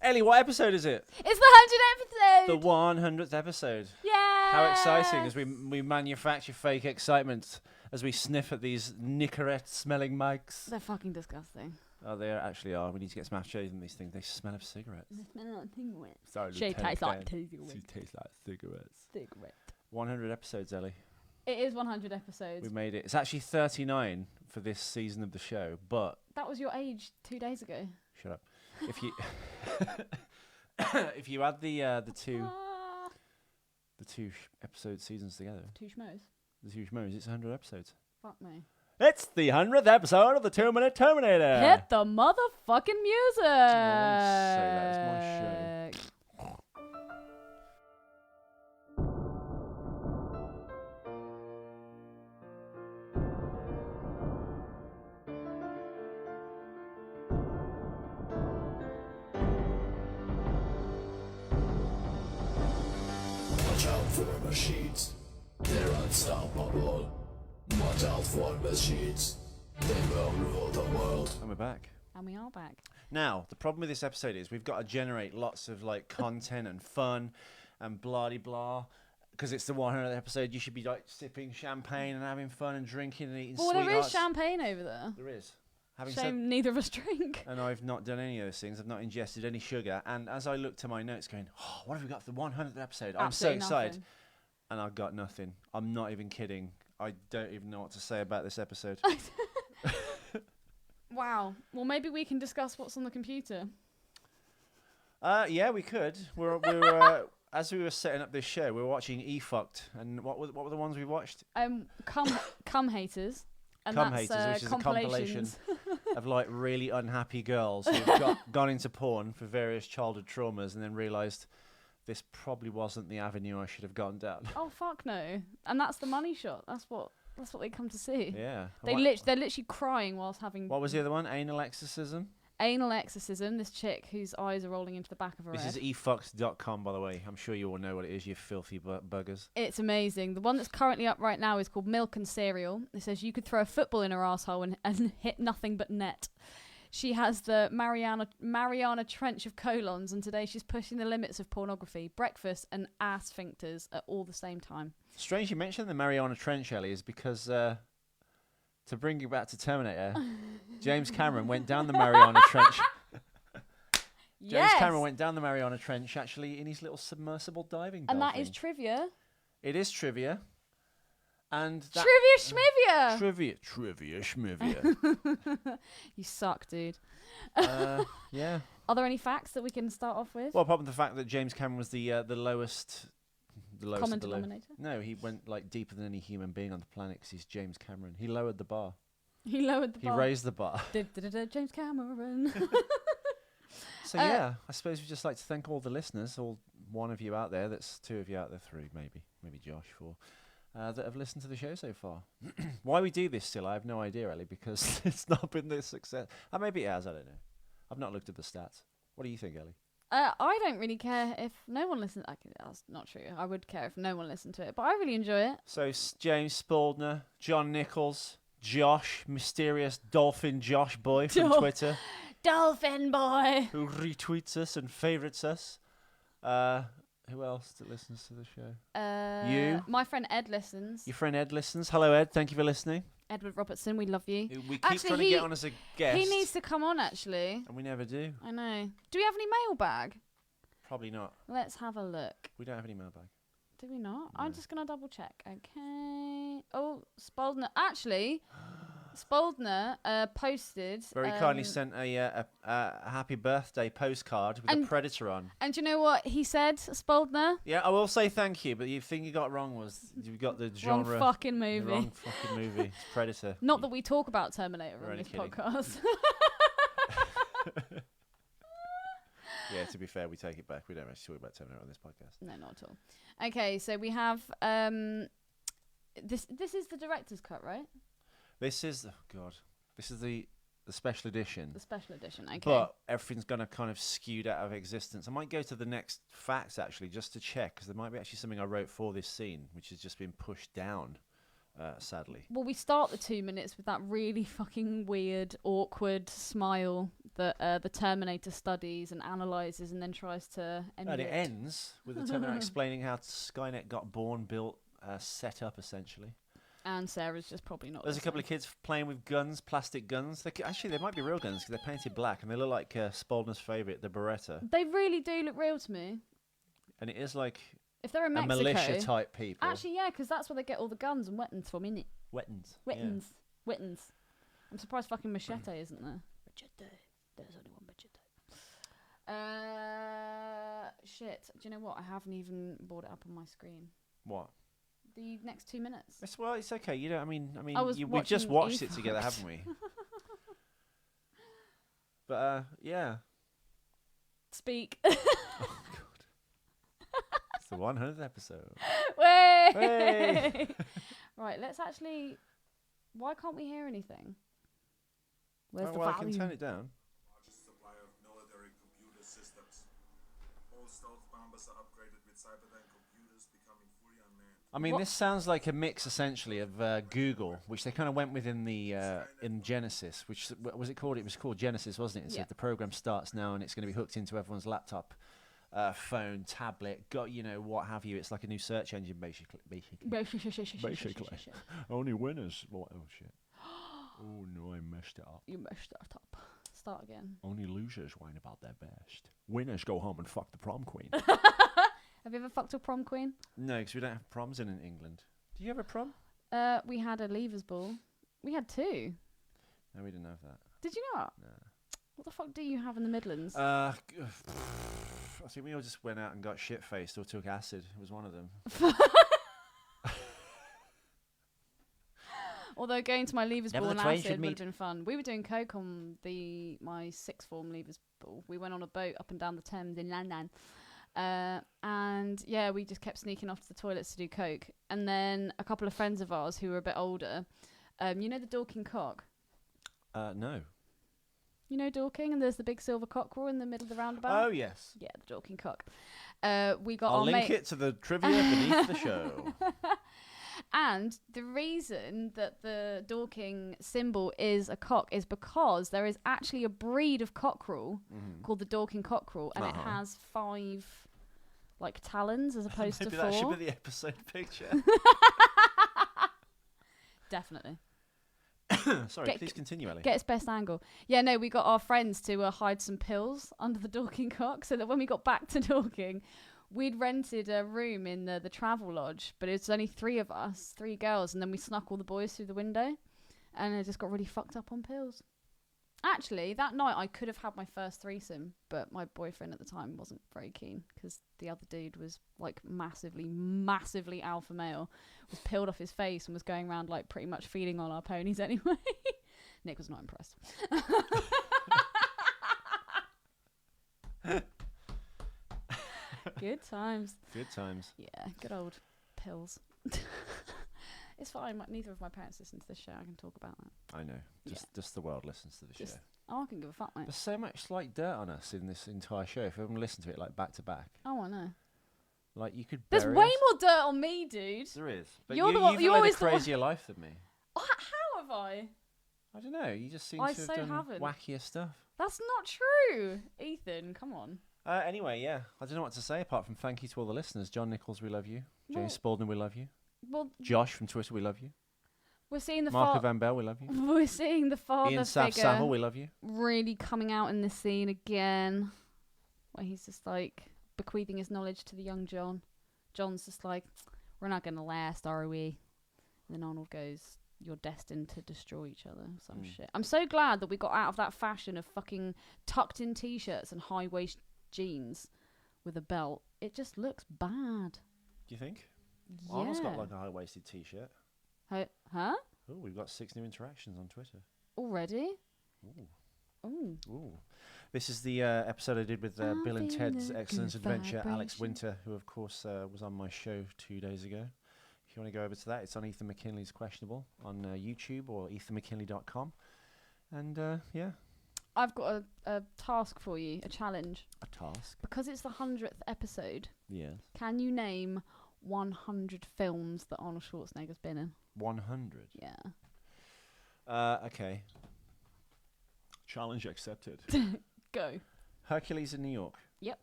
Ellie, what episode is it? It's the 100th episode. The 100th episode. Yeah. How exciting as we manufacture fake excitement as we sniff at these Nicorette-smelling mics. They're fucking disgusting. Oh, they actually are. We need to get some aftershave in these things. They smell of cigarettes. They smell like cigarettes. Sorry, She Lieutenant tastes like Dan. cigarettes. She tastes like cigarettes. Cigarette. 100 episodes, Ellie. It is 100 episodes. We made it. It's actually 39 for this season of the show, but... That was your age 2 days ago. Shut up. If you... if you add the two episode seasons together... Two schmoes. The two schmoes, it's 100 episodes. Fuck me. It's the 100th episode of the 2-Minute Terminator. Hit the motherfucking music. I won't say that. It's my show. Watch out for machines, they're unstoppable. Watch out for machines, they will rule the world. And we're back. And we are back. Now, the problem with this episode is we've got to generate lots of like content and fun and blah-de-blah. Because it's the 100th episode, you should be like sipping champagne and having fun and drinking and eating Well, sweethearts. there is champagne over there. There is. Shame neither of us drink. And I've not done any of those things. I've not ingested any sugar. And as I look to my notes going, oh, what have we got for the 100th episode? I'm so Absolutely excited. nothing. And I've got nothing. I'm not even kidding. I don't even know what to say about this episode. Wow. Well, maybe we can discuss what's on the computer. Yeah, we could. We're as we were setting up this show, we were watching E-Fucked. And what were the ones we watched? Cum Haters. And Cum that's, Haters, which is a compilation of like really unhappy girls who've gone into porn for various childhood traumas and then realised this probably wasn't the avenue I should have gone down. Oh fuck no! And that's the money shot. That's what they come to see. Yeah. They're literally crying whilst having. What was the other one? Anal exorcism. Anal exorcism. This chick whose eyes are rolling into the back of her This head. is efucked.com, by the way. I'm sure you all know what it is, you filthy buggers. It's amazing. The one that's currently up right now is called Milk and Cereal. It says you could throw a football in her asshole and hit nothing but net. She has the Mariana Trench of colons, and today she's pushing the limits of pornography, breakfast, and ass sphincters at all the same time. Strange you mentioned the Mariana Trench, Ellie, is because to bring you back to Terminator, James Cameron went down the Mariana Trench. James Cameron went down the Mariana Trench actually in his little submersible diving and that thing. is trivia. It is trivia. And that Trivia schmivia. You suck, dude. Yeah. Are there any facts that we can start off with? Well, apart from the fact that James Cameron was the lowest common denominator? No, he went like deeper than any human being on the planet because he's James Cameron. He lowered the bar. He lowered the bar. He raised the bar. James Cameron. So yeah, I suppose we'd just like to thank all the listeners, all one of you out there, that's two of you out there, three maybe Josh, four, that have listened to the show so far. Why we do this still, I have no idea, Ellie, because it's not been this success. Maybe it has, I don't know. I've not looked at the stats. What do you think, Ellie? I don't really care if no one listens. That's not true. I would care if no one listened to it, but I really enjoy it. So James Spaldner, John Nichols, Josh, mysterious Dolphin Josh boy from Twitter. Dolphin boy. Who retweets us and favourites us. Who else that listens to the show? You. My friend Ed listens. Your friend Ed listens. Hello, Ed. Thank you for listening. Edward Robertson, we love you. We keep trying to get on as a guest. He needs to come on, actually. And we never do. I know. Do we have any mailbag? Probably not. Let's have a look. We don't have any mailbag. Do we not? No. I'm just going to double check. Okay. Oh, Spaldner. Actually, Spaldner posted. Very kindly sent a happy birthday postcard with a predator on. And do you know what he said, Spaldner? Yeah, I will say thank you, but the thing you got wrong was you got the genre. Wrong fucking movie. The wrong fucking movie. It's Predator. Not that we talk about Terminator We're on this only kidding. podcast. Yeah, to be fair, we take it back. We don't actually talk about Terminator on this podcast. No, not at all. Okay, so we have this is the director's cut, right? This is This is the special edition. The special edition, okay. But everything's going to kind of skewed out of existence. I might go to the next facts, actually, just to check, because there might be actually something I wrote for this scene, which has just been pushed down sadly. Well, we start the 2 minutes with that really fucking weird, awkward smile that the Terminator studies and analyses and then tries to end And it. it ends with the Terminator explaining how Skynet got born, built, set up, essentially. And Sarah's just probably not. There's a couple of kids playing with guns, plastic guns. Actually, they might be real guns because they're painted black and they look like Spalding's favourite, the Beretta. They really do look real to me. And it is like If they're in a Mexico, militia type people. actually, yeah, because that's where they get all the guns and weapons from, innit? Wettons. Weapons. Weapons. I'm surprised fucking machete isn't there. Machete. There's only one machete. Shit. Do you know what? I haven't even brought it up on my screen. What? The next 2 minutes. It's okay. You know, I mean, we just watching watched it Earthquake. together, haven't we? But yeah. Speak. Oh God. It's the 100th episode. Way! Hey! Right. Let's actually. Why can't we hear anything? Where's the well, I volume? can turn it down. Largest supplier of military computer systems. All stealth bombers are upgraded with Cyberdyne computers, becoming fully unmanned. I mean, this sounds like a mix, essentially, of Google, which they kind of went with in the in Genesis, which what was it called? It was called Genesis, wasn't it? It Yeah. said the program starts now, and it's going to be hooked into everyone's laptop, phone, tablet, what have you. It's like a new search engine, basically. Basically. Only winners. Oh shit. Oh no, I messed it up. You messed that up. Start again. Only losers whine about their best. Winners go home and fuck the prom queen. Have you ever fucked a prom queen? No, because we don't have proms in England. Do you have a prom? We had a leavers ball. We had 2. No, we didn't have that. Did you not? No. What the fuck do you have in the Midlands? I think we all just went out and got shit-faced or took acid. It was one of them. Although going to my leavers Never ball the and twain should acid would have meet. been fun. We were doing coke on my sixth form leavers ball. We went on a boat up and down the Thames in London. And yeah, we just kept sneaking off to the toilets to do coke. And then a couple of friends of ours who were a bit older, you know the Dorking Cock? No. You know Dorking, and there's the big silver cockerel in the middle of the roundabout? Oh, yes. Yeah, the Dorking Cock. We got I'll our link mate. it to the trivia beneath the show. And the reason that the Dorking symbol is a cock is because there is actually a breed of cockerel called the Dorking cockerel, and it has 5 talons as opposed to Maybe 4. that should be the episode picture. Definitely. Sorry, please continue, Ellie. Get its best angle. Yeah, no, we got our friends to hide some pills under the Dorking Cock so that when we got back to Dorking, we'd rented a room in the travel lodge, but it was only 3 of us, 3 girls, and then we snuck all the boys through the window, and I just got really fucked up on pills. Actually, that night I could have had my first threesome, but my boyfriend at the time wasn't very keen because the other dude was massively alpha male, was peeled off his face and was going around pretty much feeding on our ponies anyway. Nick was not impressed. Good times. Good times. Yeah, good old pills. It's fine. Neither of my parents listen to this show. I can talk about that. I know. Just the world listens to the show. I can give a fuck, mate. There's so much dirt on us in this entire show. If everyone listened to it back to back, Oh, I know. you could. There's bury way us. more dirt on me, dude. There is. But You're the one- you've you're led always a the one- crazier life than me. How have I? I don't know. You just seem I to have so done haven't. wackier stuff. That's not true, Ethan. Come on. Anyway, yeah. I don't know what to say apart from thank you to all the listeners. John Nichols, we love you. Well- James Spalding, we love you. Well, Josh from Twitter, we love you. we're seeing the Marco Van Bell, we love you. we're seeing the father Ian Sav figure Saville, we love you. really coming out in this scene again, where he's just bequeathing his knowledge to the young John. John's just we're not gonna last, are we? And then Arnold goes, you're destined to destroy each other. Some shit. I'm so glad that we got out of that fashion of fucking tucked in t-shirts and high waist jeans with a belt. It just looks bad. Do you think? Yeah. Arnold's got a high-waisted t-shirt. Huh? Oh, we've got 6 new interactions on Twitter. Already? Ooh. Ooh. Ooh. This is the episode I did with Bill and Ted's Excellent Adventure, Alex Winter, who of course was on my show 2 days ago. If you want to go over to that, it's on Ethan McKinley's Questionable on YouTube or ethanmckinley.com. And yeah. I've got a task for you, a challenge. A task. Because it's the 100th episode, Yes. can you name 100 films that Arnold Schwarzenegger's been in. 100. Yeah. Okay. Challenge accepted. Go. Hercules in New York. Yep.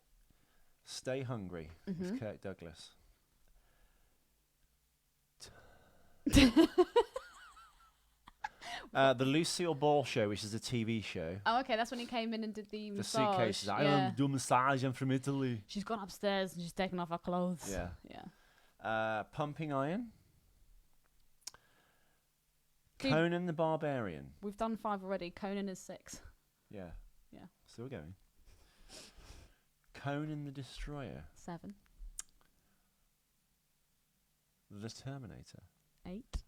Stay Hungry with Kirk Douglas. The Lucille Ball Show, which is a TV show. Oh, okay. That's when he came in and did the The massage. suitcases. I Yeah. don't do massage. I'm from Italy. She's gone upstairs and she's taken off her clothes. Yeah. Yeah. Pumping Iron. Dude. Conan the Barbarian. We've done 5 already. Conan is 6. Yeah. Yeah. Still going. Conan the Destroyer. 7. The Terminator. 8.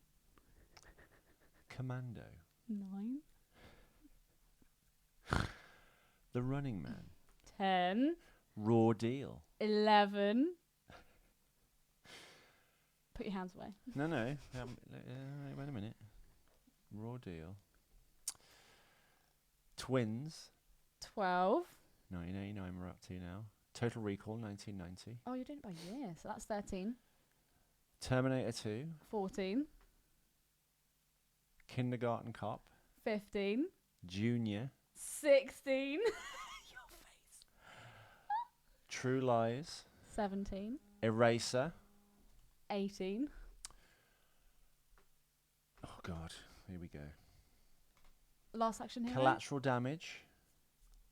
Commando. 9. The Running Man. 10. Raw Deal. 11. Put your hands away. No. Wait a minute. Raw Deal. Twins. 12. 1989 we're up to now. Total Recall 1990. Oh, you're doing it by year. So that's 13. Terminator 2. 14. Kindergarten Cop. 15. Junior. 16. Your face. True Lies. 17. Eraser. 18. Oh God, here we go. Last Action Hero. Collateral Damage.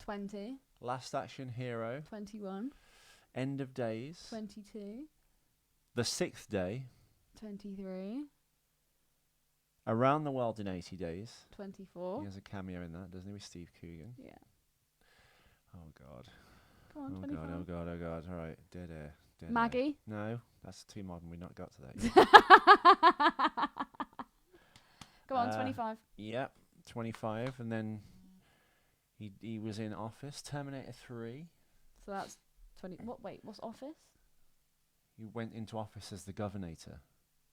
20. Last Action Hero. 21. End of Days. 22. The Sixth Day. 23. Around the World in 80 Days. 24. He has a cameo in that, doesn't he, with Steve Coogan? Yeah. Oh God. Come on, Oh 25. God, oh God, oh God. All right, dead air. Dead air. Maggie. No, that's too modern. We've not got to that yet. Go on, 25. Yep, 25. And then he was in Office, Terminator 3. So that's 20. What? Wait, what's Office? He went into office as the Governator.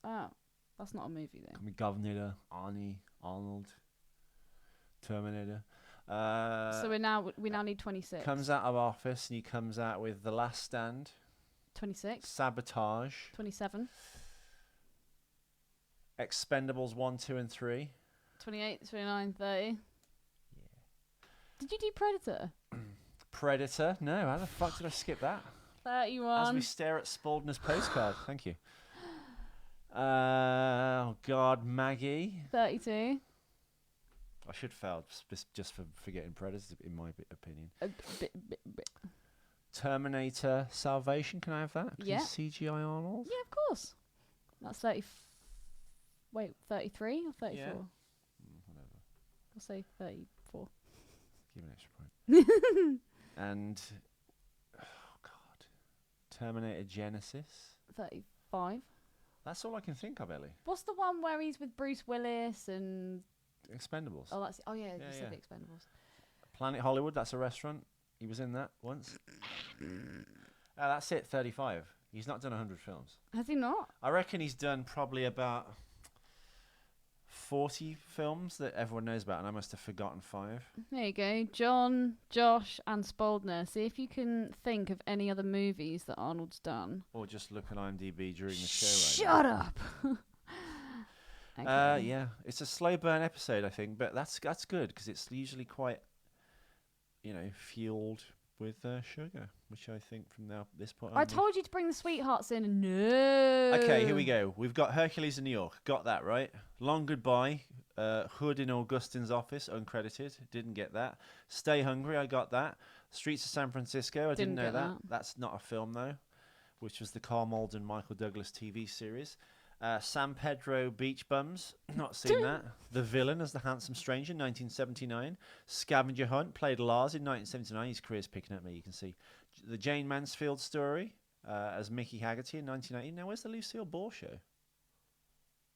Oh, that's not a movie then. Can be Governator, Arnie, Arnold, Terminator. So we now need 26. Comes out of office and he comes out with The Last Stand, 26. Sabotage, 27. Expendables 1, 2, and 3. 28, 29, 30. Yeah. Did you do Predator? Predator. No, how the fuck did I skip that? 31. As we stare at Spaldner's postcard. Thank you. Oh God, Maggie. 32. I should fail just for forgetting Predators, in my opinion. A bit. Terminator Salvation. Can I have that? Yeah. CGI Arnold. Yeah, of course. That's 30. Wait, 33 or 34? Yeah. Whatever. I'll say 34. Give an extra point. And oh God, Terminator Genesis. 35. That's all I can think of, Ellie. What's the one where he's with Bruce Willis and... Expendables. Oh, that's... Oh, yeah, Yeah, you said yeah. Expendables. Planet Hollywood. That's a restaurant. He was in that once. That's it. 35. He's not done 100 films. Has he not? I reckon he's done probably about 40 films that everyone knows about, and I must have forgotten 5. There you go. John, Josh, and Spaldner. See if you can think of any other movies that Arnold's done. Or just look at IMDb during the show. Shut up! Okay. Yeah, it's a slow burn episode, I think, but that's good because it's usually quite, fueled with sugar, which I think from this point on. I told you to bring the sweethearts in, and no. Okay, here we go. We've got Hercules in New York. Got that right. Long Goodbye. Hood in Augustine's Office, uncredited. Didn't get that. Stay Hungry. I got that. Streets of San Francisco. I didn't know get that. that. That's not a film though, which was the Carl Malden, Michael Douglas TV series. San Pedro Beach Bums. Not seen that. The Villain as the Handsome Stranger, 1979. Scavenger Hunt. Played Lars in 1979. His career's picking up, you can see. The Jane Mansfield Story as Mickey Haggerty in 1980. Now, where's the Lucille Ball Show?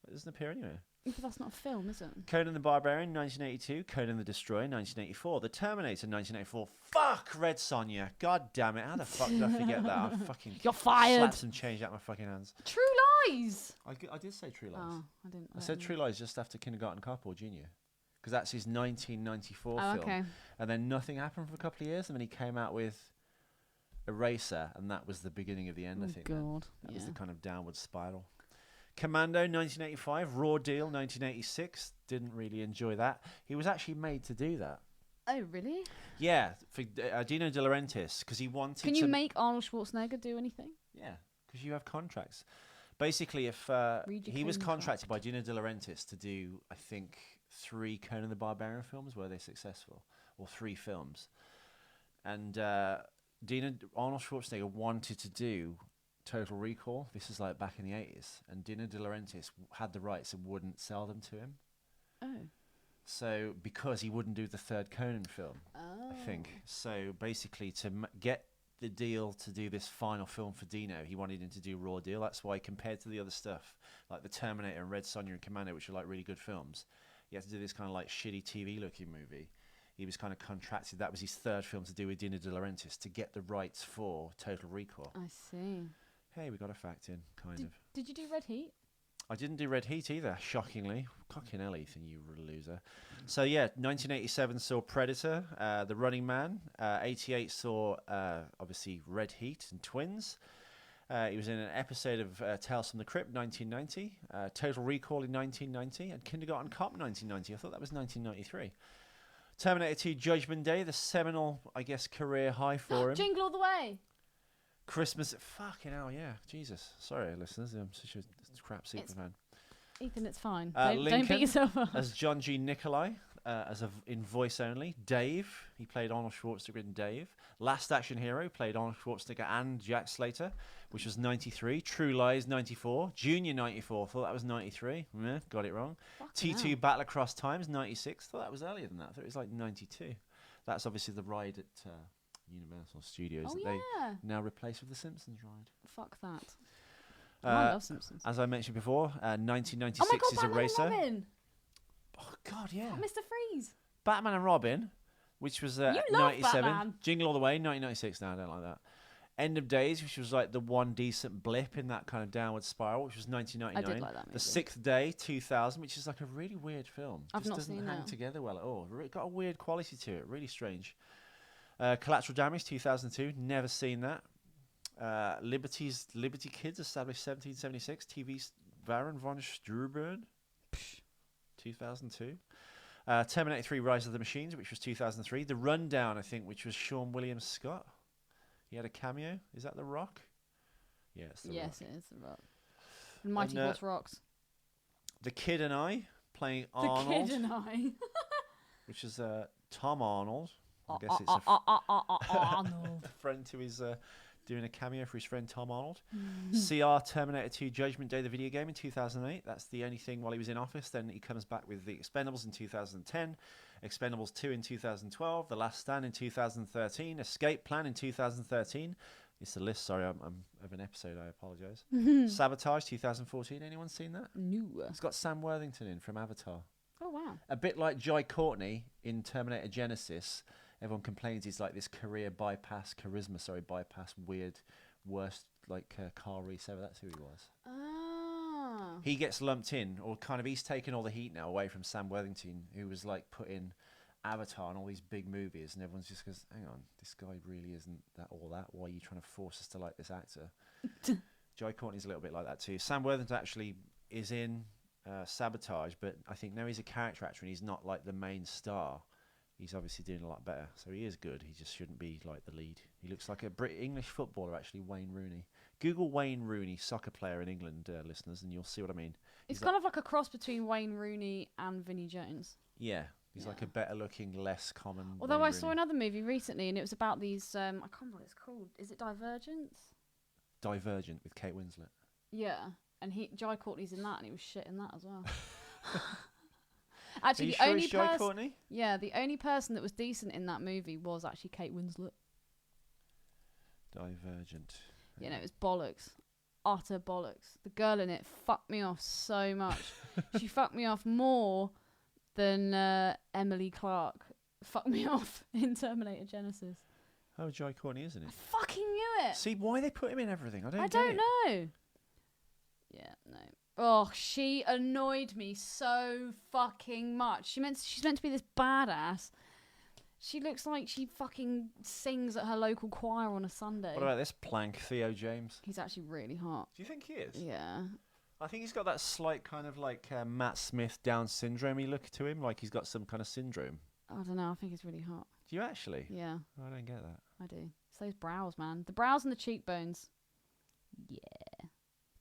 It doesn't appear anywhere. But that's not a film, is it? Conan the Barbarian, 1982. Conan the Destroyer, 1984. The Terminator, 1984. Fuck Red Sonja. God damn it. How the fuck did I forget that? I fucking You're fired. slapped some change out of my fucking hands. True Lies. I did say True Lies. Oh, I didn't. I said True Lies just after Kindergarten Cop or Junior. Because that's his 1994 Oh, film. okay. And then nothing happened for a couple of years. And then he came out with Eraser, and that was the beginning of the end. I think God. that was the kind of downward spiral. Commando, 1985. Raw Deal, 1986. Didn't really enjoy that. He was actually made to do that. Oh, really? Yeah, for Dino De Laurentiis, because he wanted. Can you make Arnold Schwarzenegger do anything? Yeah, because you have contracts. Basically, if he was contracted by Dino De Laurentiis to do, I think, 3 Conan the Barbarian films, were they successful, or 3 films, and Arnold Schwarzenegger wanted to do Total Recall. This is like back in the 80s, and Dino De Laurentiis had the rights and wouldn't sell them to him. Oh. So because he wouldn't do the 3rd Conan film, I think. So basically, to get the deal to do this final film for Dino, he wanted him to do Raw Deal. That's why, compared to the other stuff, like the Terminator and Red Sonja and Commando, which are like really good films, he had to do this kind of like shitty TV-looking movie. He was kind of contracted. That was his 3rd film to do with Dino De Laurentiis to get the rights for Total Recall. I see. Hey, we got a fact in, kind of. Did you do Red Heat? I didn't do Red Heat either, shockingly. Fucking hell, Ethan, you loser. So, yeah, 1987 saw Predator, The Running Man. 88 saw, obviously, Red Heat and Twins. He was in an episode of Tales from the Crypt, 1990. Total Recall in 1990. And Kindergarten Cop, 1990. I thought that was 1993. Terminator 2 Judgment Day, the seminal, I guess, career high for him. Jingle All the Way. Christmas, fucking hell, yeah, Jesus. Sorry, listeners, I'm such a crap super fan. Ethan, it's fine. Lincoln, don't beat yourself up. as John G. Nicolai, in voice only. Dave, he played Arnold Schwarzenegger in Dave. Last Action Hero, played Arnold Schwarzenegger and Jack Slater, which was 93. True Lies, 94. Junior, 94. Thought that was 93. Got it wrong. Fucking T2 hell. Battle Across Times, 96. Thought that was earlier than that. I thought it was like 92. That's obviously the ride at Universal Studios Oh, that yeah. they now replace with the Simpsons ride. Fuck that. I love Simpsons. As I mentioned before, 1996 Oh my God, is Batman Eraser. and Robin. Oh God, yeah. Mr. Freeze. Batman and Robin, which was You love 97. Batman. Jingle All the Way, 1996. No, I don't like that. End of Days, which was like the one decent blip in that kind of downward spiral, which was 1999. I did like that movie. The Sixth Day, 2000, which is like a really weird film. I've Just not doesn't seen hang that. together well at all. It got a weird quality to it. Really strange. Collateral Damage, 2002. Never seen that. Liberty Kids, established 1776. TV's Baron von Steuben, 2002. Terminator 3 Rise of the Machines, which was 2003. The Rundown, I think, which was Sean William Scott. He had a cameo. Is that The Rock? Yeah, it's The Rock. Yes, it is The Rock. And Mighty Horse Rocks. The Kid and I, playing Arnold. The Kid and I. Which is Tom Arnold. I guess it's a Arnold. friend to his... doing a cameo for his friend Tom Arnold. CR Terminator 2 Judgment Day, the video game, in 2008. That's the only thing while he was in office. Then he comes back with The Expendables in 2010, Expendables 2 in 2012, The Last Stand in 2013, Escape Plan in 2013. It's the list, sorry, I'm of an episode, I apologise. Sabotage 2014, anyone seen that? No. It's got Sam Worthington in from Avatar. Oh, wow. A bit like Jai Courtney in Terminator Genesis. Everyone complains he's like this bypass, weird, worst, like car reseller. That's who he was. Ah. He gets lumped in, or kind of, he's taken all the heat now away from Sam Worthington, who was like put in Avatar and all these big movies, and everyone's just goes, hang on, this guy really isn't that all that. Why are you trying to force us to like this actor? Jai Courtney's a little bit like that too. Sam Worthington actually is in Sabotage, but I think now he's a character actor and he's not like the main star. He's obviously doing a lot better, so he is good. He just shouldn't be like the lead. He looks like a English footballer, actually, Wayne Rooney. Google Wayne Rooney, soccer player in England, listeners, and you'll see what I mean. It's kind of like a cross between Wayne Rooney and Vinnie Jones. Yeah, he's like a better-looking, less common. Although Wayne I saw Rooney. another movie recently, and it was about these. I can't remember what it's called. Is it Divergence? Divergent with Kate Winslet. Yeah, and Jai Courtney's in that, and he was shit in that as well. Actually, Are you the sure only it's Jai Courtney? Yeah, the only person that was decent in that movie was actually Kate Winslet. Divergent. You know, it was bollocks. Utter bollocks. The girl in it fucked me off so much. She fucked me off more than Emily Clark fucked me off in Terminator Genesis. Oh, Jai Courtney, isn't it? I fucking knew it. See, why they put him in everything? I don't I get don't it. know. Yeah, no. Oh, she annoyed me so fucking much. She's meant to be this badass. She looks like she fucking sings at her local choir on a Sunday. What about this plank, Theo James? He's actually really hot. Do you think he is? Yeah. I think he's got that slight kind of like Matt Smith Down syndrome-y look to him, like he's got some kind of syndrome. I don't know. I think he's really hot. Do you actually? Yeah. I don't get that. I do. It's those brows, man. The brows and the cheekbones. Yeah.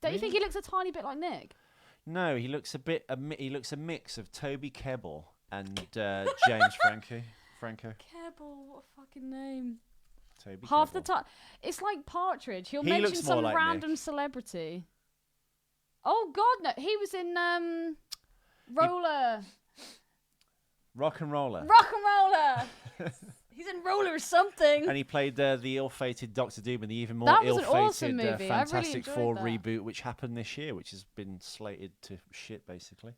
Don't you think he looks a tiny bit like Nick? No, he looks he looks a mix of Toby Kebbell and James Franco. Kebbell, what a fucking name. Toby Half Kebbell. the time. It's like Partridge. He'll He mention looks more some like random Nick. celebrity. Oh, God, no. He was in Roller. Rock and Roller. Rock and Roller. He's in Roller or something. And he played the ill-fated Doctor Doom in the even more That was an ill-fated awesome movie. I really Fantastic enjoyed Four that. reboot, which happened this year, which has been slated to shit, basically.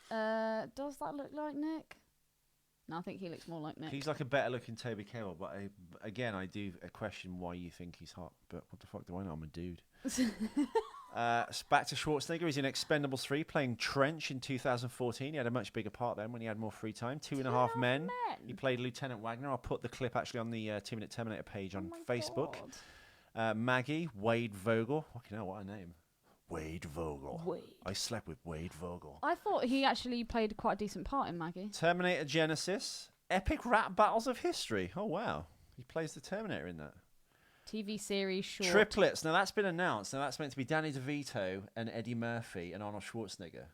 Does that look like Nick? No, I think he looks more like Nick. He's like a better-looking Toby Kebbell, but again, I do question why you think he's hot. But what the fuck do I know? I'm a dude. Back to Schwarzenegger. He's in Expendables 3, playing Trench in 2014. He had a much bigger part then when he had more free time. Two and a Half Men. He played Lieutenant Wagner. I'll put the clip actually on the 2-Minute Terminator page on Facebook. Maggie, Wade Vogel. Fucking hell, what a name. Wade Vogel. I slept with Wade Vogel. I thought he actually played quite a decent part in Maggie. Terminator Genesis. Epic rap battles of history. Oh, wow. He plays the Terminator in that. TV series, short. Triplets. Now, that's been announced. Now, that's meant to be Danny DeVito and Eddie Murphy and Arnold Schwarzenegger.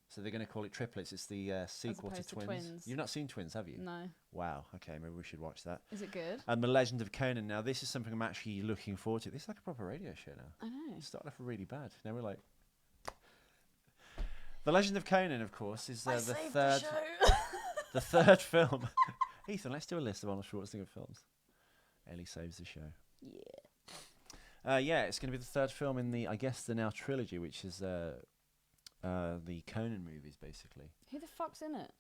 So they're going to call it Triplets. It's the sequel to opposed to Twins. Twins. You've not seen Twins, have you? No. Wow. Okay, maybe we should watch that. Is it good? And The Legend of Conan. Now, this is something I'm actually looking forward to. This is like a proper radio show now. I know. It started off really bad. Now we're like... The Legend of Conan, of course, is the third... the third film. Ethan, let's do a list of Arnold Schwarzenegger films. Ellie saves the show. Yeah, it's going to be the third film in the, I guess, the now trilogy, which is the Conan movies, basically. Who the fuck's in it?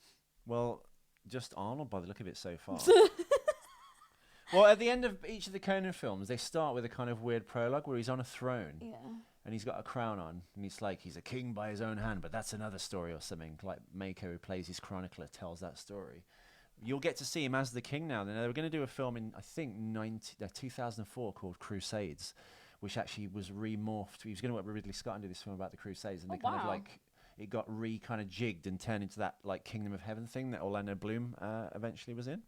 Well, just Arnold by the look of it so far. Well, at the end of each of the Conan films, they start with a kind of weird prologue where he's on a throne. Yeah. And he's got a crown on, and it's like he's a king by his own hand, but that's another story or something. Like Mako, who plays his chronicler, tells that story. You'll get to see him as the king now. They were going to do a film in, I think, 2004 called Crusades, which actually was remorphed. He was going to work with Ridley Scott and do this film about the Crusades, and they kind of like it got kind of jigged and turned into that like Kingdom of Heaven thing that Orlando Bloom eventually was in.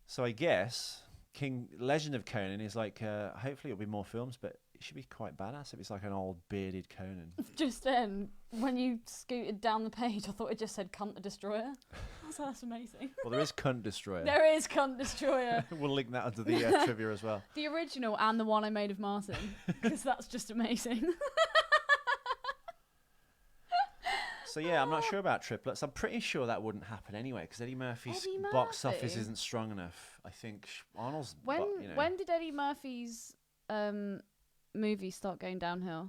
So I guess Legend of Conan is like hopefully it'll be more films, but it should be quite badass if it's like an old bearded Conan. Just then, when you scooted down the page, I thought it just said Cunt the Destroyer. So that's amazing. Well, there is Cunt Destroyer. There is Cunt Destroyer. We'll link that under the trivia as well. The original and the one I made of Martin, because that's just amazing. So yeah, I'm not sure about triplets. I'm pretty sure that wouldn't happen anyway, because Eddie Murphy's box office isn't strong enough. I think Arnold's... When did Eddie Murphy's movies start going downhill?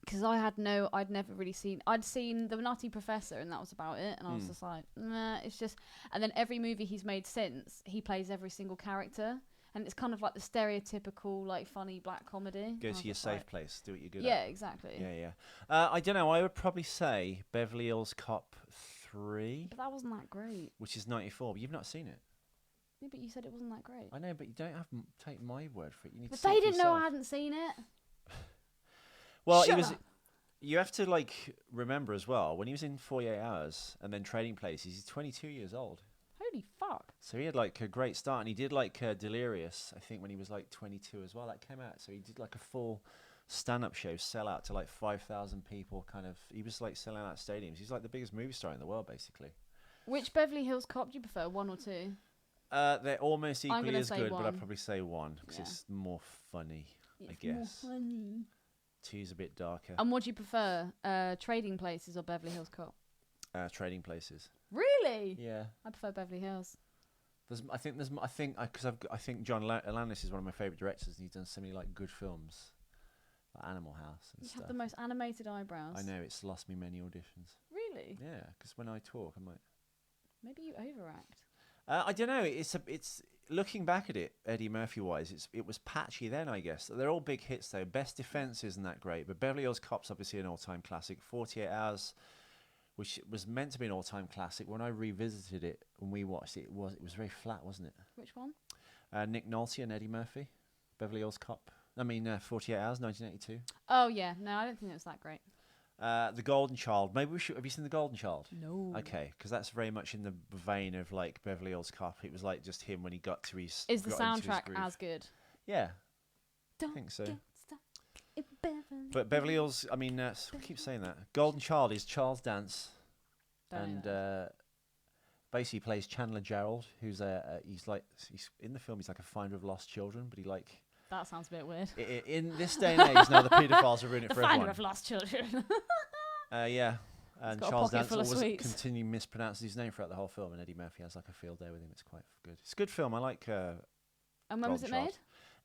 Because I'd never really seen... I'd seen The Nutty Professor, and that was about it, and I was just like, nah, it's just... And then every movie he's made since, he plays every single character, and it's kind of like the stereotypical, like, funny black comedy. Go to your safe place, do what you're good at. Yeah, exactly. Yeah. I don't know, I would probably say Beverly Hills Cop 3. But that wasn't that great. Which is 94, but you've not seen it. Yeah, but you said it wasn't that great. I know, but you don't have to take my word for it. You need But to see they it didn't know yourself. I hadn't seen it. Well, Shut it was... up. You have to, like, remember as well, when he was in 48 Hours and then Trading Places, he's 22 years old. Holy fuck. So he had, like, a great start, and he did, like, Delirious, I think, when he was, like, 22 as well. That came out, so he did, like, a full stand-up show, sell out to, like, 5,000 people, kind of. He was, like, selling out stadiums. He's, like, the biggest movie star in the world, basically. Which Beverly Hills Cop do you prefer, 1 or 2? They're almost equally as good, but I'd 1. probably say 1, because it's more funny, I guess. More funny. 2's a bit darker. And what do you prefer, Trading Places or Beverly Hills Cop? Trading Places. Really? Yeah. I prefer Beverly Hills. I think John Landis is one of my favourite directors, and he's done so many like good films, like Animal House and You stuff. have the most animated eyebrows. I know, it's lost me many auditions. Really? Yeah, because when I talk, I'm like, Maybe you overact. I don't know. It's looking back at it, Eddie Murphy wise, it was patchy then, I guess. They're all big hits though. Best Defense isn't that great, but Beverly Hills Cop's obviously an all-time classic. 48 Hours which was meant to be an all-time classic. When I revisited it, when we watched it, it was very flat, wasn't it? Which one? Nick Nolte and Eddie Murphy, Beverly Hills Cop. 48 Hours, 1982. Oh yeah, no, I don't think it was that great. The Golden Child. Maybe we should. Have you seen The Golden Child? No. Okay, because that's very much in the vein of like Beverly Hills Cop. It was like just him when he got to his. Is the got into his soundtrack groove. as good? Yeah, Don't I think so. get stuck in Beverly But Beverly Hills. I mean, I keep saying that. Golden Child is Charles Dance, Don't know. and basically plays Chandler Gerald, who's he's in the film. He's like a finder of lost children, but he like. That sounds a bit weird. In this day and age, now the paedophiles are ruining it The for finder everyone. of lost children. Yeah. And got a Charles pocket Dance full of always sweets. continually mispronounces his name throughout the whole film, and Eddie Murphy has like a field day with him. It's quite good. It's a good film. I like. And when was it Golden made? Child.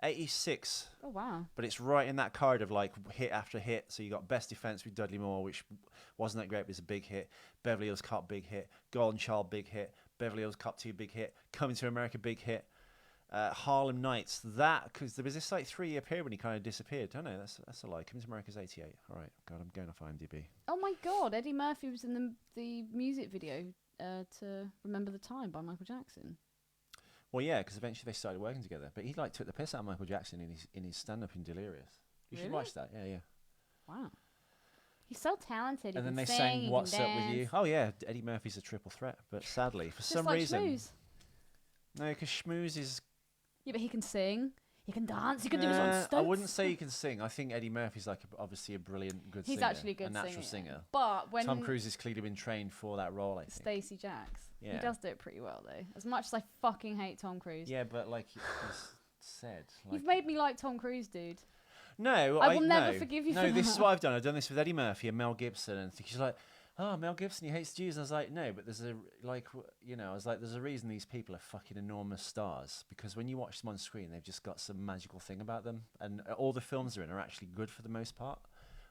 86, Oh wow. but it's right in that card of like hit after hit. So you got Best Defense with Dudley Moore, which wasn't that great, but it's a big hit. Beverly Hills Cop, big hit. Golden Child, big hit. Beverly Hills Cop 2, big hit. Coming to America, big hit. Harlem Nights, because there was this like 3-year period when he kind of disappeared. I don't know, that's a lie. Coming to America's 88. All right, God, I'm going off IMDb. Oh my God, Eddie Murphy was in the music video to Remember the Time by Michael Jackson. Well, yeah, because eventually they started working together. But he like took the piss out of Michael Jackson in his stand-up in Delirious. You should Really? watch that. Yeah, yeah. Wow. He's so talented. And he then can they sing, sang he "What's can Up with You." dance. Oh yeah, Eddie Murphy's a triple threat. But sadly, for Just some like reason, Schmooze. no, because Schmooze is. Yeah, but he can sing. He can dance. He can do his own stunts. I wouldn't say he can sing. I think Eddie Murphy's like obviously a brilliant, good singer. He's actually a good natural singer. singer. But when Tom Cruise has clearly been trained for that role, I think. Stacey Jacks, Yeah. he does do it pretty well though. As much as I fucking hate Tom Cruise. Yeah, but like you said, like, You've made me like Tom Cruise, dude. no, I will never no. forgive you No, for this is that. what I've done. I've done this with Eddie Murphy and Mel Gibson, and she's like, "Oh, Mel Gibson, he hates Jews." And I was like, "No, but there's a I was like, there's a reason these people are fucking enormous stars, because when you watch them on screen, they've just got some magical thing about them, and all the films they're in are actually good for the most part.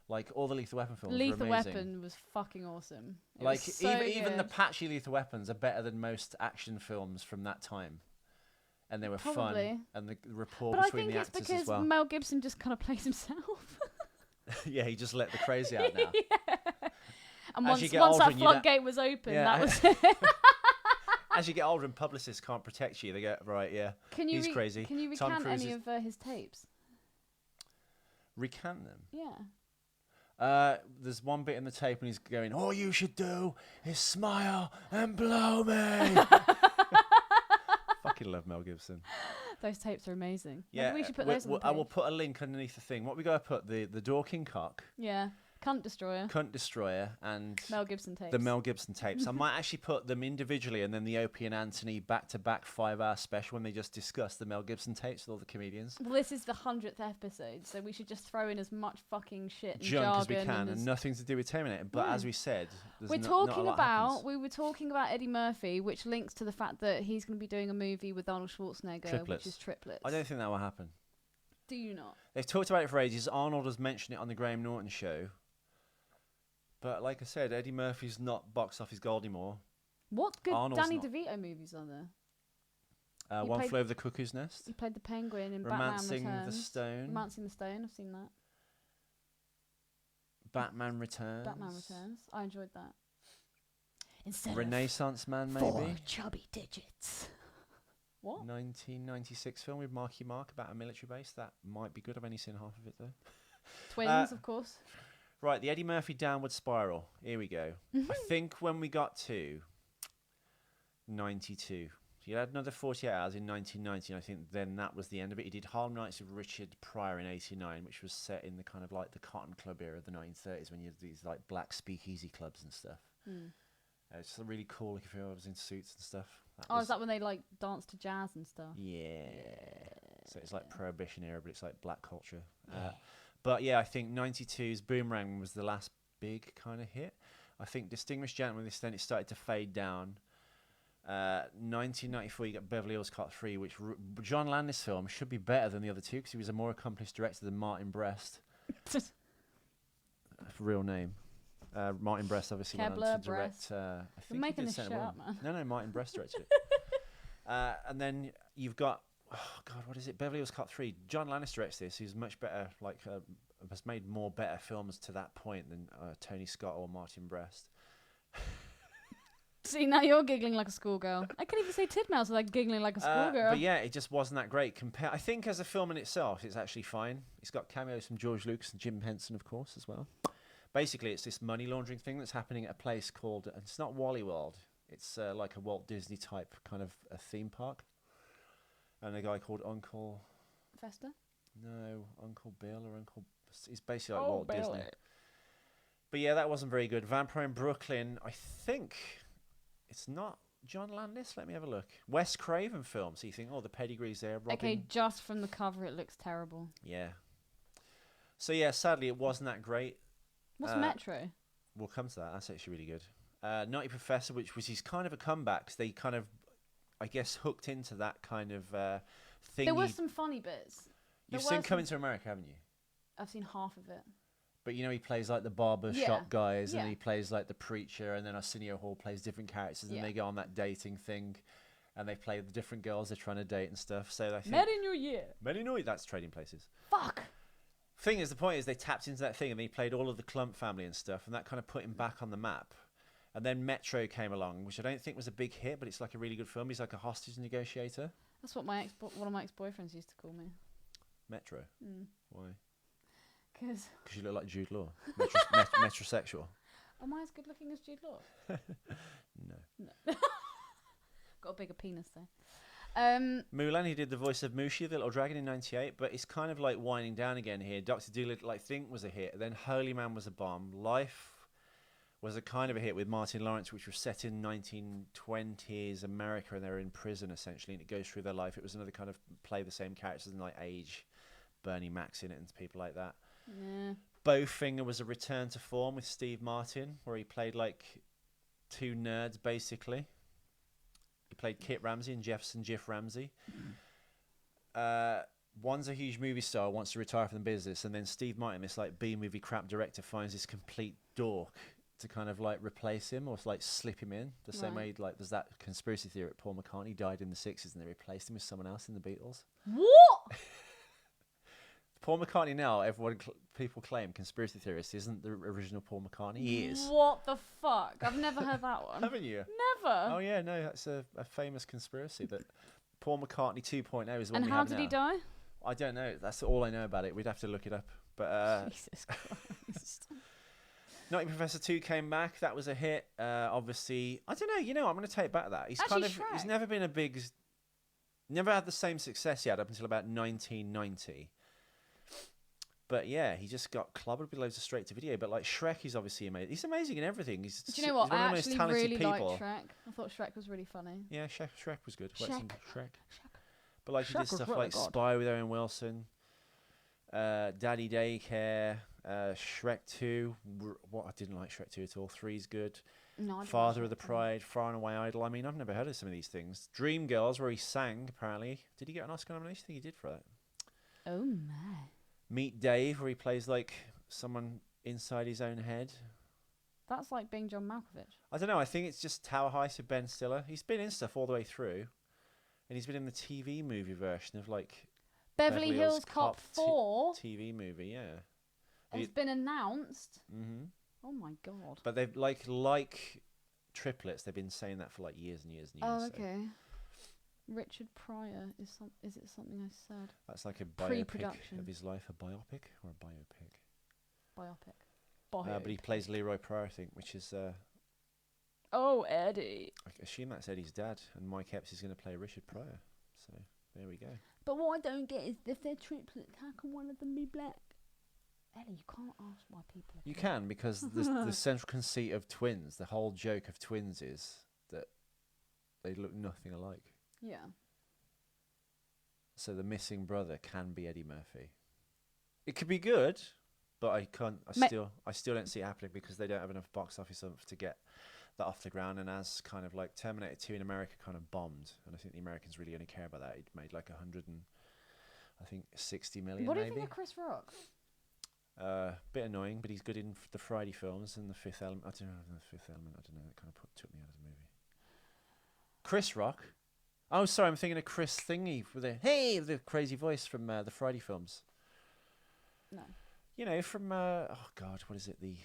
Like all the Lethal Weapon films, Lethal are amazing. Weapon was fucking awesome. It Like was so even the good. patchy Lethal Weapons are better than most action films from that time, and they were Probably. fun, and the rapport But I between think the it's actors because as well. Mel Gibson just kind of plays himself. Yeah, he just let the crazy out now. And As you once get once older that and you don't- floodgate was open, Yeah, that was it. As you get older and publicists can't protect you, they go, right, yeah, Can you he's crazy. Can you Tom recant Cruise any is- of his tapes? Recant them. Yeah. There's one bit in the tape when he's going, "All you should do is smile and blow me." Fucking love Mel Gibson. Those tapes are amazing. Yeah, Maybe we should put those on the I will page. put a link underneath the thing. What we got to put the Dorking Cock, Yeah. Cunt Destroyer. Cunt Destroyer, and Mel Gibson tapes. the Mel Gibson tapes. I might actually put them individually, and then the Opie and Anthony back-to-back 5-hour special when they just discuss the Mel Gibson tapes with all the comedians. Well, this is the 100th episode, so we should just throw in as much fucking shit and Junk as we jargon can, as- and nothing to do with Terminator. But Yeah. as we said, there's We're not a talking lot happens. we were talking about Eddie Murphy, which links to the fact that he's going to be doing a movie with Arnold Schwarzenegger, Triplets. which is Triplets. I don't think that will happen. Do you not? They've talked about it for ages. Arnold has mentioned it on the Graham Norton show. But like I said, Eddie Murphy's not box office Goldie-Moore. What good Arnold's Danny not. DeVito movies are there? He One played- Flew Over the Cuckoo's Nest. He played the Penguin in Romancing Batman the Returns. Stone. Romancing the Stone. I've seen that. Batman Returns. Batman Returns. I enjoyed that. Instead Renaissance Man, of 4 maybe. chubby digits. What? 1996 film with Marky Mark about a military base. That might be good. I've only seen half of it though. Twins, of course. Right, the Eddie Murphy downward spiral. Here we go. I think when we got to 92, he had another 48 hours in 1990, and I think then that was the end of it. He did Harlem Nights with Richard Pryor in 89, which was set in the kind of like the Cotton Club era of the 1930s when you had these like black speakeasy clubs and stuff. It's really cool if I was in suits and stuff. Oh, is that when they like dance to jazz and stuff? Yeah. So it's like Prohibition era, but it's like black culture. But yeah, I think 92's Boomerang was the last big kind of hit. I think Distinguished Gentleman, then it started to fade down. 1994, you got Beverly Hills Cop 3, which John Landis' film should be better than the other two because he was a more accomplished director than Martin Brest. Real name. Martin Brest obviously went on Kebbell, to direct. Brest. I think You're he making did this Scent shit of up, Woman. man. No, Martin Brest directed it. And then you've got, oh God, what is it? Beverly Hills Cop 3. John Landis directs this. He's much better, has made more better films to that point than Tony Scott or Martin Brest. See, now you're giggling like a schoolgirl. I can't even say titmouse without giggling like a schoolgirl. But yeah, it just wasn't that great. I think as a film in itself, it's actually fine. It's got cameos from George Lucas and Jim Henson, of course, as well. Basically, it's this money laundering thing that's happening at a place called, and it's not Wally World. It's like a Walt Disney type kind of a theme park. And a guy called Uncle... Fester? No, Uncle Bill or Uncle... He's basically like Walt Billy. Disney. But yeah, that wasn't very good. Vampire in Brooklyn, I think... It's not John Landis. Let me have a look. Wes Craven film. So you think, oh, the pedigree's there. Robin. Okay, just from the cover, it looks terrible. Yeah. So yeah, sadly, it wasn't that great. What's Metro? We'll come to that. That's actually really good. Nutty Professor, which was his kind of a comeback. 'Cause they kind of, I guess, hooked into that kind of thing. There were some funny bits. You've seen Coming to America, haven't you? I've seen half of it. But you know, he plays like the barber shop guys, and Yeah. he plays like the preacher, and then Arsenio Hall plays different characters, and they go on that dating thing, and they play the different girls they're trying to date and stuff. So I think Met in Your Year. That's Trading Places. Fuck. Thing is, the point is they tapped into that thing, and they played all of the Clump family and stuff, and that kind of put him back on the map. And then Metro came along, which I don't think was a big hit, but it's like a really good film. He's like a hostage negotiator. That's what one of my ex-boyfriends used to call me. Metro. Why? Because you look like Jude Law. Metrosexual. Am I as good looking as Jude Law? No. Got a bigger penis though. Mulan, he did the voice of Mushu, the little dragon, in '98, but it's kind of like winding down again here. Dr. Dolittle, I think, was a hit. Then Holy Man was a bomb. Life was a kind of a hit with Martin Lawrence, which was set in 1920s America, and they're in prison essentially, and it goes through their life. It was another kind of play the same characters and like age, Bernie Mac's in it and people like that. Yeah. Bowfinger was a return to form with Steve Martin, where he played like two nerds basically. He played Kit Ramsey and Jefferson Jiff Ramsey. One's a huge movie star, wants to retire from the business, and then Steve Martin, this like B-movie crap director, finds this complete dork to kind of like replace him or like slip him in. The same way like there's that conspiracy theory that Paul McCartney died in the 60s and they replaced him with someone else in the Beatles. What? Paul McCartney now, people claim, conspiracy theorist, isn't the original Paul McCartney. He is. What the fuck? I've never heard that one. Haven't you? Never. Oh yeah, no, that's a famous conspiracy that Paul McCartney 2.0 is the one And we how have did now. he die? I don't know. That's all I know about it. We'd have to look it up. But Jesus Christ. Nutty Professor 2 came back. That was a hit. Obviously, I don't know. You know, I'm going to take back that. He's Actually, kind of he's Shrek. never been a big, never had the same success yet up until about 1990. But yeah, he just got clobbered with loads of straight to video. But like Shrek, he's obviously amazing. He's amazing in everything. He's Do you know what? He's one I of the most actually talented really people. liked Shrek. I thought Shrek was really funny. Yeah, Shrek was good. Shrek. But like he Shrek did was stuff really like good. Spy with Owen Wilson, Daddy Daycare, Shrek 2. What I didn't like Shrek 2 at all. 3's good. No, I didn't Father like of the Shrek. Pride, Far and Away Idol. I mean, I've never heard of some of these things. Dreamgirls, where he sang, apparently. Did he get an Oscar nomination? I think he did for that. Oh my. Meet Dave, where he plays like someone inside his own head. That's like being John Malkovich. I don't know. I think it's just Tower Heist with Ben Stiller. He's been in stuff all the way through. And he's been in the TV movie version of like Beverly Hills Cop 4 TV movie, yeah. has been announced. Mm-hmm. Oh my god. But they've like triplets. They've been saying that for like years and years and years. Oh, so okay. Richard Pryor is it something I said? that's like a biopic Pre-production. of his life, a biopic or a biopic. Biopic. But he plays Leroy Pryor, I think, which is Oh, Eddie. I assume that's Eddie's dad, and Mike Epps is going to play Richard Pryor. So there we go. But what I don't get is if they're triplets, how can one of them be black? Ellie, you can't ask why people are You black. can, because the central conceit of twins, the whole joke of twins is that they look nothing alike. Yeah. So the missing brother can be Eddie Murphy. It could be good, but I still don't see it happening because they don't have enough box office to get that off the ground. And as kind of like Terminator 2 in America kind of bombed, and I think the Americans really only care about that. It made like 60 million. What do you maybe. think of Chris Rock? Bit annoying, but he's good in the Friday films and the Fifth Element. I don't know the Fifth Element. I don't know. It kind of took me out of the movie. Chris Rock. Oh, sorry, I'm thinking of Chris Thingy with the crazy voice from the Friday films. No. You know, from oh god, what is it? The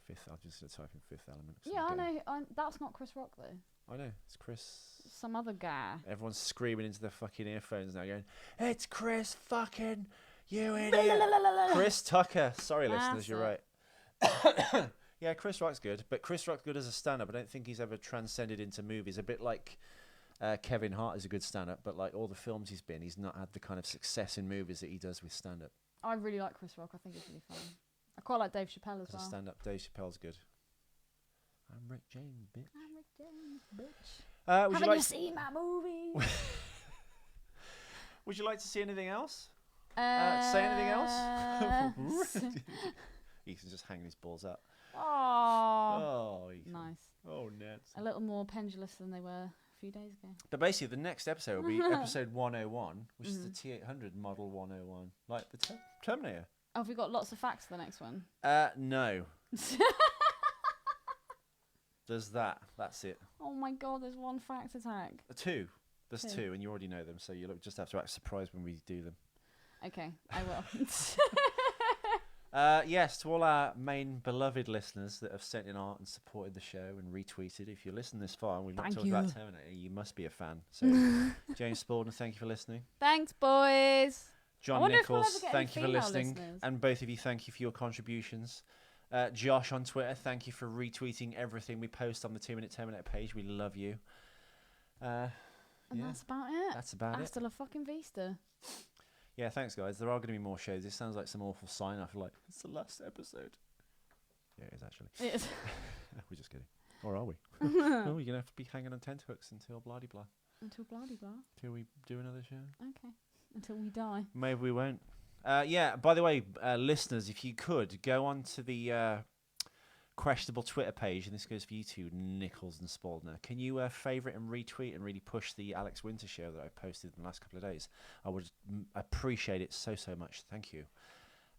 Fifth. I'm just gonna type in Fifth Element. 'cause Yeah, I'm I gay. know. That's not Chris Rock though. I know. It's Chris. Some other guy. Everyone's screaming into their fucking earphones now, going, "It's Chris fucking you idiot!" Chris Tucker. Sorry, listeners, you're right. Yeah, Chris Rock's good, but Chris Rock's good as a stand-up. I don't think he's ever transcended into movies. A bit like Kevin Hart is a good stand-up, but like all the films he's been, he's not had the kind of success in movies that he does with stand-up. I really like Chris Rock. I think it's really fun. I quite like Dave Chappelle as As a well. stand-up, Dave Chappelle's good. I'm Rick James, bitch. I'm Rick James, bitch. Would Haven't you like you seen my movie? Would you like to see anything else? Say anything else? Ethan's just hanging his balls up. Oh, Ethan. Nice. Oh, Nets. A little more pendulous than they were a few days ago. But basically, the next episode will be episode 101, which is the T800 model 101, like the Terminator. Oh, have we got lots of facts for the next one? No. There's that. That's it. Oh my god, there's one fact attack. Two. There's Two. two, and you already know them, so you'll just have to act surprised when we do them. Okay, I will. Yes, to all our main beloved listeners that have sent in art and supported the show and retweeted. If you listen this far and we've not Thank talked you. about Terminator, you must be a fan. So, James Spalding, thank you for listening. Thanks, boys. John wonder if we'll Nichols, ever get thank you any for female listening. listeners. And both of you, thank you for your contributions. Josh on Twitter, thank you for retweeting everything we post on the 2 Minute Terminator page. We love you. And Yeah, that's about it. that's about it. Hasta la fucking vista. Yeah, thanks, guys. There are going to be more shows. This sounds like some awful sign-off, like, it's the last episode. Yeah, it is, actually. It is. We're just kidding. Or are we? Oh, you're going to have to be hanging on tenterhooks until blah-de-blah. Until bloody blah. Till we do another show. Okay. Until we die. Maybe we won't. Yeah, by the way, listeners, if you could, go on to the questionable Twitter page, and this goes for you two, Nichols and Spaldner. Can you favourite and retweet and really push the Alex Winter show that I posted in the last couple of days? I would appreciate it so much. Thank you.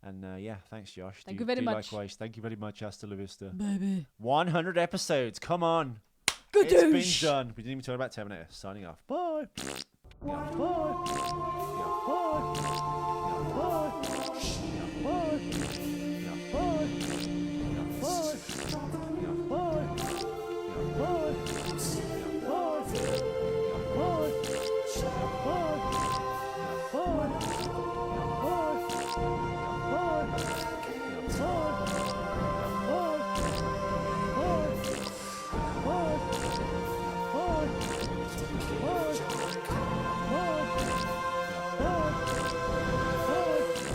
And yeah, thanks, Josh. Thank you very much. Likewise. Thank you very much. Hasta la vista. Baby. 100 episodes. Come on. Good It's douche. been done. We didn't even talk about Terminator. Signing off. Bye. Yeah, bye. Yeah, bye. Yeah, bye. Yeah, bye. Yeah, bye. Yeah, bye. Yeah, bye. Yeah, bye. Yeah, bye. Yeah, bye.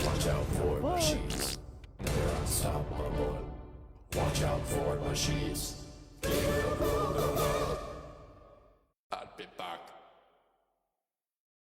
Watch out for machines. They're unstoppable. Watch out for machines.